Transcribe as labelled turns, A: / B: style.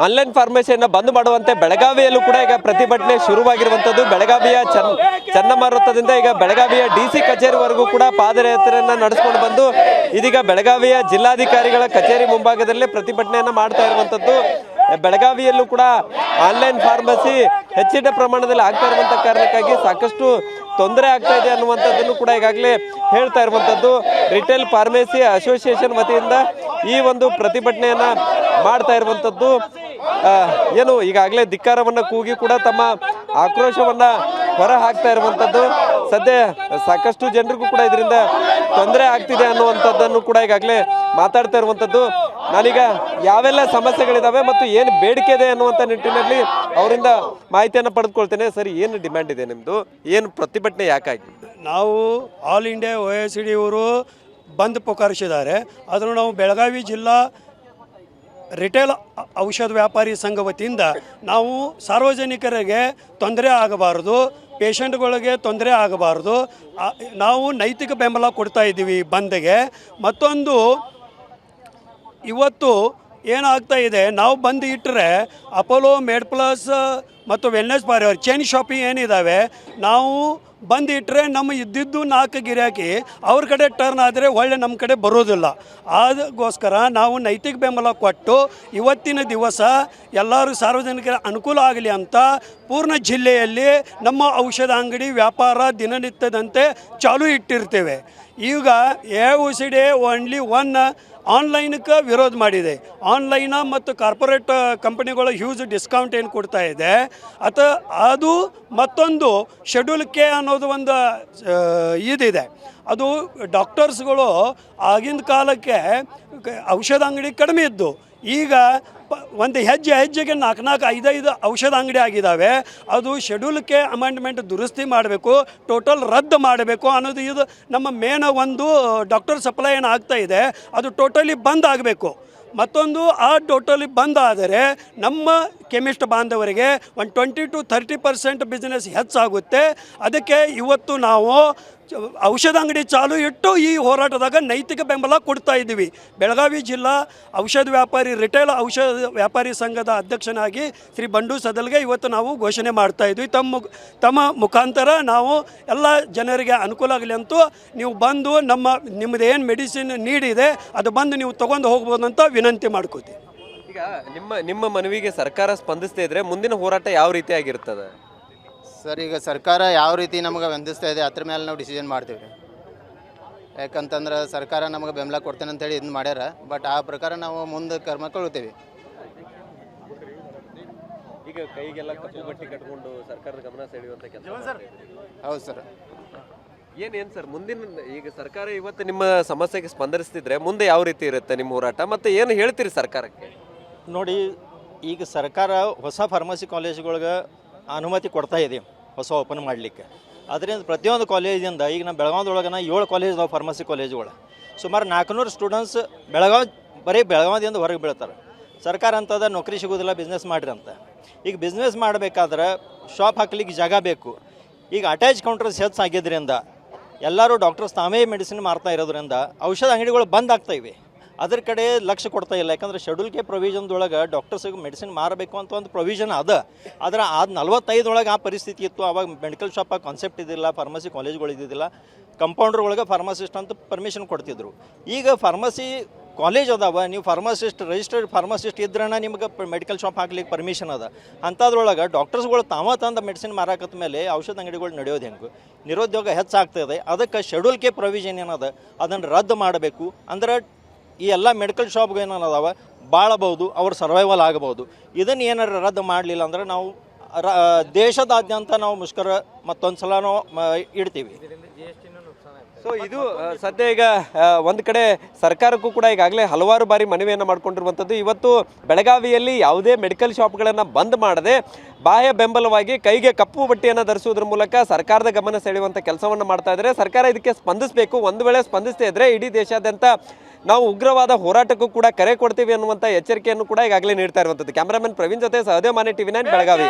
A: Online ಫಾರ್ಮಸಿಯನ್ನು ಬಂದ್ ಮಾಡುವಂತೆ ಬೆಳಗಾವಿಯಲ್ಲೂ ಕೂಡ ಈಗ ಪ್ರತಿಭಟನೆ ಶುರುವಾಗಿರುವಂಥದ್ದು. ಬೆಳಗಾವಿಯ ಚನ್ನಮ್ಮ ವೃತ್ತದಿಂದ ಈಗ ಬೆಳಗಾವಿಯ DC ಕಚೇರಿವರೆಗೂ ಕೂಡ ಪಾದಯಾತ್ರೆಯನ್ನು ನಡೆಸಿಕೊಂಡು ಬಂದು ಇದೀಗ ಬೆಳಗಾವಿಯ ಜಿಲ್ಲಾಧಿಕಾರಿಗಳ ಕಚೇರಿ ಮುಂಭಾಗದಲ್ಲೇ ಪ್ರತಿಭಟನೆಯನ್ನು ಮಾಡ್ತಾ ಇರುವಂಥದ್ದು. ಬೆಳಗಾವಿಯಲ್ಲೂ ಕೂಡ ಆನ್ಲೈನ್ ಫಾರ್ಮಸಿ ಹೆಚ್ಚಿನ ಪ್ರಮಾಣದಲ್ಲಿ ಆಗ್ತಾ ಇರುವಂಥ ಕಾರಣಕ್ಕಾಗಿ ಸಾಕಷ್ಟು ತೊಂದರೆ ಆಗ್ತಾ ಇದೆ ಅನ್ನುವಂಥದ್ದನ್ನು ಕೂಡ ಈಗಾಗಲೇ ಹೇಳ್ತಾ ಇರುವಂಥದ್ದು. ರಿಟೇಲ್ ಫಾರ್ಮಸಿ ಅಸೋಸಿಯೇಷನ್ ವತಿಯಿಂದ ಈ ಒಂದು ಪ್ರತಿಭಟನೆಯನ್ನ ಮಾಡ್ತಾ ಇರುವಂಥದ್ದು. ಏನು ಈಗಾಗಲೇ ಧಿಕ್ಕಾರವನ್ನ ಕೂಗಿ ಕೂಡ ತಮ್ಮ ಆಕ್ರೋಶವನ್ನ ಹೊರ ಹಾಕ್ತಾ ಇರುವಂಥದ್ದು. ಸದ್ಯ ಸಾಕಷ್ಟು ಜನರಿಗೂ ಕೂಡ ಇದರಿಂದ ತೊಂದರೆ ಆಗ್ತಿದೆ ಅನ್ನುವಂಥದ್ದನ್ನು ಕೂಡ ಈಗಾಗಲೇ ಮಾತಾಡ್ತಾ ಇರುವಂಥದ್ದು. ನಾನೀಗ ಯಾವೆಲ್ಲ ಸಮಸ್ಯೆಗಳಿದಾವೆ ಮತ್ತು ಏನು ಬೇಡಿಕೆ ಇದೆ ಅನ್ನುವಂಥ ನಿಟ್ಟಿನಲ್ಲಿ ಅವರಿಂದ ಮಾಹಿತಿಯನ್ನು ಪಡೆದುಕೊಳ್ತೇನೆ. ಸರಿ, ಏನು ಡಿಮ್ಯಾಂಡ್ ಇದೆ ನಿಮ್ಮದು? ಏನು ಪ್ರತಿಭಟನೆ ಯಾಕಾಗಿ?
B: ನಾವು ಆಲ್ ಇಂಡಿಯಾ OECD ಅವರು ಬಂದ್ ಪುಕಾರಿಸಿದ್ದಾರೆ. ಅದನ್ನು ನಾವು ಬೆಳಗಾವಿ ಜಿಲ್ಲಾ ರಿಟೇಲ್ ಔಷಧ ವ್ಯಾಪಾರಿ ಸಂಘ ವತಿಯಿಂದ ನಾವು ಸಾರ್ವಜನಿಕರಿಗೆ ತೊಂದರೆ ಆಗಬಾರ್ದು, ಪೇಷಂಟ್ಗಳಿಗೆ ತೊಂದರೆ ಆಗಬಾರ್ದು, ನಾವು ನೈತಿಕ ಬೆಂಬಲ ಕೊಡ್ತಾ ಇದ್ದೀವಿ ಬಂದ್ಗೆ. ಮತ್ತೊಂದು ಇವತ್ತು ಏನಾಗ್ತಾ ಇದೆ, ನಾವು ಬಂದು ಇಟ್ಟರೆ ಅಪೋಲೋ, ಮೆಡ್ಪ್ಲಸ್ ಮತ್ತು ವೆಲ್ನೆಸ್ ಪಾರ್ಲರ್ ಚೈನ್ ಶಾಪಿಂಗ್ ಏನಿದ್ದಾವೆ, ನಾವು ಬಂದು ಇಟ್ಟರೆ ನಮ್ಮ ಇದ್ದಿದ್ದು 4 ಗಿರಾಕಿ ಅವ್ರ ಕಡೆ ಟರ್ನ್ ಆದರೆ ಒಳ್ಳೆ ನಮ್ಮ ಕಡೆ ಬರೋದಿಲ್ಲ. ಅದಕ್ಕೋಸ್ಕರ ನಾವು ನೈತಿಕ ಬೆಂಬಲ ಕೊಟ್ಟು ಇವತ್ತಿನ ದಿವಸ ಎಲ್ಲರೂ ಸಾರ್ವಜನಿಕರ ಅನುಕೂಲ ಆಗಲಿ ಅಂತ ಪೂರ್ಣ ಜಿಲ್ಲೆಯಲ್ಲಿ ನಮ್ಮ ಔಷಧ ಅಂಗಡಿ ವ್ಯಾಪಾರ ದಿನನಿತ್ಯದಂತೆ ಚಾಲೂ ಇಟ್ಟಿರ್ತೇವೆ. ಈಗ OECD ಓನ್ಲಿ ಒನ್ ಆನ್ಲೈನ್ಗೆ ವಿರೋಧ ಮಾಡಿದೆ. ಆನ್ಲೈನ ಮತ್ತು ಕಾರ್ಪೊರೇಟ್ ಕಂಪನಿಗಳು ಹ್ಯೂಜ್ ಡಿಸ್ಕೌಂಟ್ ಏನು ಕೊಡ್ತಾ ಇದೆ ಅದು ಮತ್ತೊಂದು ಶೆಡ್ಯೂಲ್ ಕೆ ಅನ್ನೋದು ಒಂದು ಇದಿದೆ. ಅದು ಡಾಕ್ಟರ್ಸ್ಗಳು ಆಗಿನ ಕಾಲಕ್ಕೆ ಔಷಧ ಅಂಗಡಿ ಕಡಿಮೆ ಇದ್ದು, ಈಗ ಒಂದು ಹೆಜ್ಜೆಗೆ 4-5 ಔಷಧ ಅಂಗಡಿ ಆಗಿದ್ದಾವೆ. ಅದು ಶೆಡ್ಯೂಲ್ ಕೆ ಅಮೆಂಡ್ಮೆಂಟ್ ದುರಸ್ತಿ ಮಾಡಬೇಕು, ಟೋಟಲ್ ರದ್ದು ಮಾಡಬೇಕು ಅನ್ನೋದು ಇದು ನಮ್ಮ ಮೇನ್ ಒಂದು ಡಾಕ್ಟರ್ ಸಪ್ಲೈ ಏನು ಆಗ್ತಾ ಇದೆ ಅದು ಟೋಟಲಿ ಬಂದ್ ಆಗಬೇಕು. ಮತ್ತೊಂದು ಆ ಟೋಟಲಿ ಬಂದ್ ಆದರೆ ನಮ್ಮ ಕೆಮಿಸ್ಟ್ ಬಾಂಧವರಿಗೆ ಒಂದು 20-30% ಬಿಸ್ನೆಸ್ ಹೆಚ್ಚಾಗುತ್ತೆ. ಅದಕ್ಕೆ ಇವತ್ತು ನಾವು ಔಷಧ ಅಂಗಡಿ ಚಾಲು ಇಟ್ಟು ಈ ಹೋರಾಟದಾಗ ನೈತಿಕ ಬೆಂಬಲ ಕೊಡ್ತಾ ಇದ್ದೀವಿ. ಬೆಳಗಾವಿ ಜಿಲ್ಲಾ ಔಷಧ ವ್ಯಾಪಾರಿ ರಿಟೇಲ್ ಔಷಧ ವ್ಯಾಪಾರಿ ಸಂಘದ ಅಧ್ಯಕ್ಷನಾಗಿ ಶ್ರೀ ಬಂಡು ಸದಲ್ಗೆ ಇವತ್ತು ನಾವು ಘೋಷಣೆ ಮಾಡ್ತಾ ಇದ್ವಿ. ತಮ್ಮ ಮುಖಾಂತರ ನಾವು ಎಲ್ಲ ಜನರಿಗೆ ಅನುಕೂಲ ಆಗಲಿ ಅಂತೂ ನೀವು ಬಂದು ನಿಮ್ಮದು ಏನು ಮೆಡಿಸಿನ್ ನೀಡಿದೆ ಅದು ಬಂದು ನೀವು ತೊಗೊಂಡು ಹೋಗ್ಬೋದು ಅಂತ ವಿನಂತಿ ಮಾಡ್ಕೋತೀವಿ.
A: ಈಗ ನಿಮ್ಮ ಮನವಿಗೆ ಸರ್ಕಾರ ಸ್ಪಂದಿಸ್ತಾ ಇದ್ರೆ ಮುಂದಿನ ಹೋರಾಟ ಯಾವ ರೀತಿ ಆಗಿರ್ತದೆ
C: ಸರ್? ಈಗ ಸರ್ಕಾರ ಯಾವ ರೀತಿ ನಮಗೆ ವಂದಿಸ್ತಾ ಇದೆ ಅದ್ರ ಮೇಲೆ ನಾವು ಡಿಸಿಷನ್ ಮಾಡ್ತೀವಿ. ಯಾಕಂತಂದ್ರೆ ಸರ್ಕಾರ ನಮಗೆ ಬೆಂಬಲ ಕೊಡ್ತೇನೆ ಅಂತೇಳಿ ಇದನ್ನು ಮಾಡ್ಯಾರ, ಬಟ್ ಆ ಪ್ರಕಾರ ನಾವು ಮುಂದೆ ಕ್ರಮಗೊಳ್ತೀವಿ.
A: ಈಗ ಕೈಗೆಲ್ಲ ಕಪ್ಪು ಬಟ್ಟೆ ಕಟ್ಕೊಂಡು ಸರ್ಕಾರದ ಗಮನ ಸೆಳೆಯುವಂತ ಕೆಲಸ.
C: ಹೌದು ಸರ್.
A: ಏನೇನು ಸರ್ ಮುಂದಿನ, ಈಗ ಸರ್ಕಾರ ಇವತ್ತು ನಿಮ್ಮ ಸಮಸ್ಯೆಗೆ ಸ್ಪಂದಿಸ್ತಿದ್ರೆ ಮುಂದೆ ಯಾವ ರೀತಿ ಇರುತ್ತೆ ನಿಮ್ಮ ಹೋರಾಟ, ಮತ್ತು ಏನು ಹೇಳ್ತೀರಿ ಸರ್ಕಾರಕ್ಕೆ?
D: ನೋಡಿ, ಈಗ ಸರ್ಕಾರ ಹೊಸ ಫಾರ್ಮಸಿ ಕಾಲೇಜ್ಗಳಿಗೆ ಅನುಮತಿ ಕೊಡ್ತಾ ಇದೆ ಹೊಸ ಓಪನ್ ಮಾಡಲಿಕ್ಕೆ. ಅದರಿಂದ ಪ್ರತಿಯೊಂದು ಕಾಲೇಜಿಂದ ಈಗ ನಮ್ಮ ಬೆಳಗಾವಿದೊಳಗೆ 7 ಕಾಲೇಜ್ ಇದಾವೆ ಫಾರ್ಮಸಿ ಕಾಲೇಜುಗಳು. ಸುಮಾರು 400 ಸ್ಟೂಡೆಂಟ್ಸ್ ಬರೀ ಬೆಳಗಾವಿಯಿಂದ ಹೊರಗೆ ಬೀಳ್ತಾರೆ. ಸರ್ಕಾರ ಅಂತದ ನೌಕರಿ ಸಿಗೋದಿಲ್ಲ, ಬಿಸ್ನೆಸ್ ಮಾಡಿರಿ ಅಂತ. ಈಗ ಬಿಸ್ನೆಸ್ ಮಾಡಬೇಕಾದ್ರೆ ಶಾಪ್ ಹಾಕ್ಲಿಕ್ಕೆ ಜಾಗ ಬೇಕು. ಈಗ ಅಟ್ಯಾಚ್ ಕೌಂಟರ್ಸ್ ಹೆಚ್ಚಾಗಿದ್ದರಿಂದ ಎಲ್ಲರೂ ಡಾಕ್ಟರ್ಸ್ ತಾವೇ ಮೆಡಿಸಿನ್ ಮಾರ್ತಾ ಇರೋದ್ರಿಂದ ಔಷಧ ಅಂಗಡಿಗಳು ಬಂದ್ ಆಗ್ತಾ ಇವೆ. ಅದ್ರ ಕಡೆ ಲಕ್ಷ್ಯ ಕೊಡ್ತಾ ಇಲ್ಲ. ಯಾಕಂದರೆ ಶೆಡ್ಯೂಲ್ ಕೆ ಪ್ರೊವಿಷನ್ದೊಳಗೆ ಡಾಕ್ಟರ್ಸಿಗೆ ಮೆಡಿಸಿನ್ ಮಾರಬೇಕು ಅಂತ ಒಂದು ಪ್ರೊವಿಷನ್ ಅದ. ಆದರೆ ಅದು 45 ಆ ಪರಿಸ್ಥಿತಿ ಇತ್ತು. ಆವಾಗ ಮೆಡಿಕಲ್ ಶಾಪ್ ಕಾನ್ಸೆಪ್ಟ್ ಇದ್ದಿಲ್ಲ, ಫಾರ್ಮಸಿ ಕಾಲೇಜ್ಗಳು ಇದ್ದಿದ್ದಿಲ್ಲ. ಕಂಪೌಂಡರ್ ಒಳಗೆ ಫಾರ್ಮಸಿಸ್ಟ್ ಅಂತ ಪರ್ಮಿಷನ್ ಕೊಡ್ತಿದ್ರು. ಈಗ ಫಾರ್ಮಸಿ ಕಾಲೇಜ್ ಅದಾವ, ನೀವು ಫಾರ್ಮಸಿಸ್ಟ್ ರಿಜಿಸ್ಟರ್ಡ್ ಫಾರ್ಮಸಿಸ್ಟ್ ಇದ್ರೇ ನಿಮ್ಗೆ ಮೆಡಿಕಲ್ ಶಾಪ್ ಹಾಕ್ಲಿಕ್ಕೆ ಪರ್ಮಿಷನ್ ಅದ. ಅಂಥದ್ರೊಳಗೆ ಡಾಕ್ಟರ್ಸ್ಗಳು ತಾವ ತಂದ ಮೆಡಿಸಿನ್ ಮಾರಾಕತ್ತ ಮೇಲೆ ಔಷಧ ಅಂಗಡಿಗಳು ನಡೆಯೋದು ಹೆಂಗೆ? ನಿರುದ್ಯೋಗ ಹೆಚ್ಚಾಗ್ತದೆ. ಅದಕ್ಕೆ ಶೆಡ್ಯೂಲ್ ಕೆ ಪ್ರೊವಿಷನ್ ಏನದ ಅದನ್ನು ರದ್ದು ಮಾಡಬೇಕು. ಅಂದ್ರೆ ಈ ಎಲ್ಲ ಮೆಡಿಕಲ್ ಶಾಪ್ಗಳು ಏನದಾವ ಬಾಳಬಹುದು, ಅವ್ರು ಸರ್ವೈವಲ್ ಆಗಬಹುದು. ಇದನ್ನು ಏನಾರು ರದ್ದು ಮಾಡಲಿಲ್ಲ ಅಂದ್ರೆ ನಾವು ದೇಶದಾದ್ಯಂತ ನಾವು ಮುಷ್ಕರ ಮತ್ತೊಂದು ಸಲ ನಾವು ಇಡ್ತೀವಿ.
A: ಸೊ ಇದು ಸದ್ಯ ಈಗ ಒಂದು ಕಡೆ ಸರ್ಕಾರಕ್ಕೂ ಕೂಡ ಈಗಾಗಲೇ ಹಲವಾರು ಬಾರಿ ಮನವಿಯನ್ನು ಮಾಡಿಕೊಂಡಿರುವಂಥದ್ದು. ಇವತ್ತು ಬೆಳಗಾವಿಯಲ್ಲಿ ಯಾವುದೇ ಮೆಡಿಕಲ್ ಶಾಪ್ಗಳನ್ನು ಬಂದ್ ಮಾಡದೆ ಬಾಹ್ಯ ಬೆಂಬಲವಾಗಿ ಕೈಗೆ ಕಪ್ಪು ಬಟ್ಟೆಯನ್ನು ಧರಿಸುವುದರ ಮೂಲಕ ಸರ್ಕಾರದ ಗಮನ ಸೆಳೆಯುವಂಥ ಕೆಲಸವನ್ನು ಮಾಡ್ತಾ ಇದ್ದಾರೆ. ಸರ್ಕಾರ ಇದಕ್ಕೆ ಸ್ಪಂದಿಸಬೇಕು. ಒಂದು ವೇಳೆ ಸ್ಪಂದಿಸದೇ ಇದ್ದರೆ ಇಡೀ ದೇಶಾದ್ಯಂತ ನಾವು ಉಗ್ರವಾದ ಹೋರಾಟಕ್ಕೂ ಕೂಡ ಕರೆ ಕೊಡ್ತೀವಿ ಅನ್ನುವಂಥ ಎಚ್ಚರಿಕೆಯನ್ನು ಕೂಡ ಈಗಾಗಲೇ ನೀಡ್ತಾ ಇರುವಂಥದ್ದು. ಕ್ಯಾಮರಾಮನ್ ಪ್ರವೀಣ್ ಜೊತೆ ಸಹದೇವ್ ಮಾನೆ, TV9 ಬೆಳಗಾವಿ.